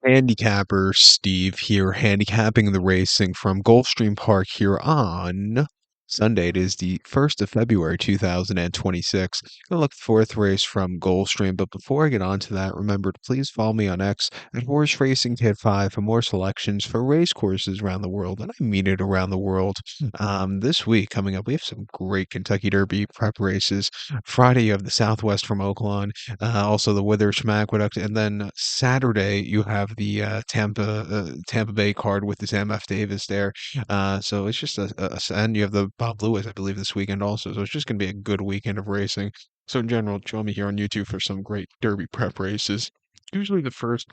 Handicapper Steve here, handicapping the racing from Gulfstream Park here on Sunday. It is the 1st of February, 2026. Gonna look at the fourth race from Gulfstream, but before I get on to that, remember to please follow me on X at Horse Racing Kid 5 for more selections for race courses around the world, and I mean it around the world. This week coming up, we have some great Kentucky Derby prep races. Friday, you have the Southwest from Oaklawn, also the Withersham Aqueduct, and then Saturday you have the Tampa Bay card with the Sam F. Davis there. So it's just and you have the Bob Lewis, I believe, this weekend also. So it's just going to be a good weekend of racing. So in general, join me here on YouTube for some great Derby prep races. Usually the first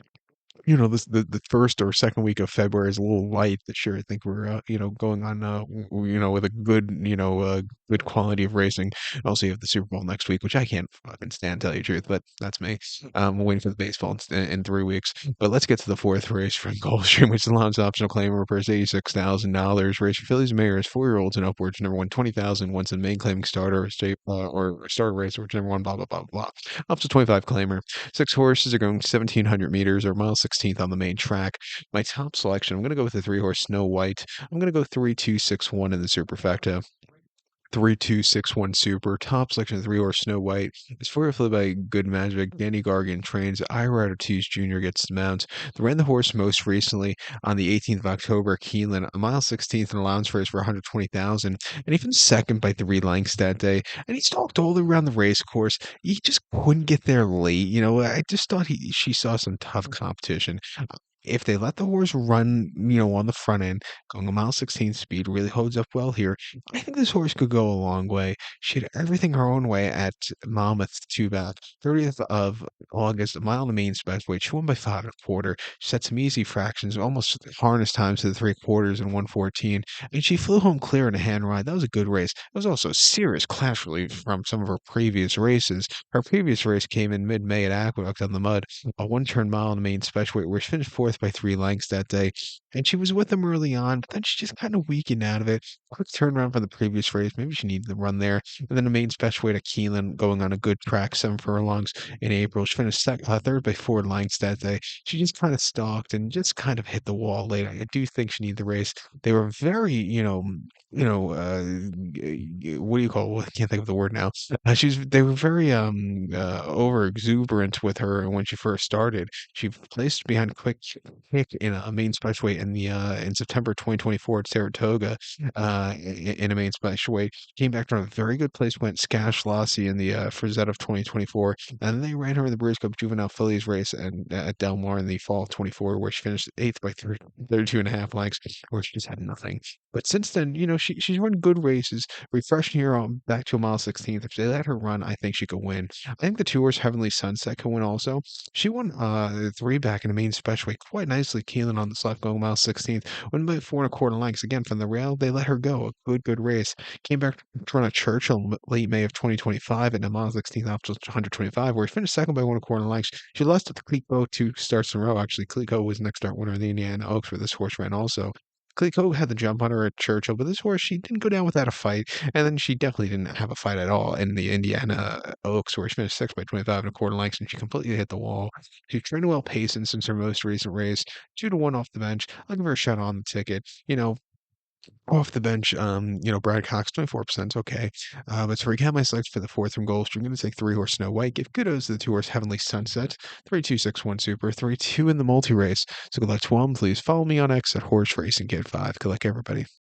the first or second week of February is a little light this year. I think we're, going on, with a good, good quality of racing. Also, you have the Super Bowl next week, which I can't fucking stand, tell you the truth, but that's me. I'm waiting for the baseball in 3 weeks. But let's get to the fourth race from Gulfstream, which is the launch optional claim repairs $86,000. Race for Phillies Mares, 4-year-olds and upwards. Number one, 20,000. Once the main claiming starter or state or starter race, whichever one, blah blah blah blah. Up to 25 claimer. Six horses are going 1,700 meters or mile 16th on the main track. My top selection, I'm going to go with the three-horse Snow White. I'm going to go 3-2-6-1 in the superfecta. 3-2-6-1 super. Top selection of three-horse Snow White. It's four-wheel by Good Magic. Danny Gargan trains. Ira Ortiz Jr. gets the mount. They ran the horse most recently on the 18th of October at Keeneland, a mile 16th in allowance race for 120,000, and even second by 3 lengths that day. And he stalked all around the race course. He just couldn't get there late. I just thought she saw some tough competition. If they let the horse run, on the front end, going a mile 16 speed really holds up well here. I think this horse could go a long way. She had everything her own way at Monmouth two back. 30th of August, a mile in the main weight. She won by 5 1/4. She set some easy fractions, almost harness times to the 3/4 and 1:14. And she flew home clear in a hand ride. That was a good race. It was also a serious clash relief from some of her previous races. Her previous race came in mid-May at Aqueduct on the mud, a one-turn mile in the main weight, where she finished fourth by 3 lengths that day. And she was with them early on, but then she just kind of weakened out of it. Quick turnaround from the previous race. Maybe she needed to run there. And then the main weight at Keeneland going on a good track, 7 furlongs in April. She finished third by 4 lengths that day. She just kind of stalked and just kind of hit the wall late. I do think she needed the race. They were very, what do you call it? I can't think of the word now. They were very over exuberant with her when she first started. She placed behind Quick Kick in a main weight in September 2024 at Saratoga, in a main weight. Came back from a very good place, went Scash Lassie in the Frizette of 2024, and then they ran her in the Breeders' Cup Juvenile Fillies race and at Del Mar in the fall of 24, where she finished eighth by 32.5 lengths, where she just had nothing. But since then, she's run good races, refreshing here on back to a mile 16th. If they let her run, I think she could win. I think the two-horse Heavenly Sunset can win also. She won three back in the main weight quite nicely, Keelan on the slot going mile 16th. Went by 4 1/4 lengths. Again, from the rail, they let her go. A good race. Came back to run at Churchill late May of 2025 at a mile 16th off to 125, where he finished second by 1 1/4 lengths. She lost to the Clico 2 starts in a row. Actually, Clico was next start winner in the Indiana Oaks, where this horse ran also. Clico had the jump on her at Churchill, but this horse, she didn't go down without a fight. And then she definitely didn't have a fight at all in the Indiana Oaks, where she finished sixth by 25 1/4 lengths, and she completely hit the wall. She trained well pacing since her most recent race, 2-1 off the bench. I'll give her a shot on the ticket. Off the bench, Brad Cox, 24% okay. But to recap my selects for the fourth from Gulfstream, I'm going to take three-horse Snow White, give kudos to the two-horse Heavenly Sunset, 3-2-6-1 Super, 3-2 in the multi-race. So good luck to them. Please follow me on X at Horse Racing Kid 5. Good luck, everybody.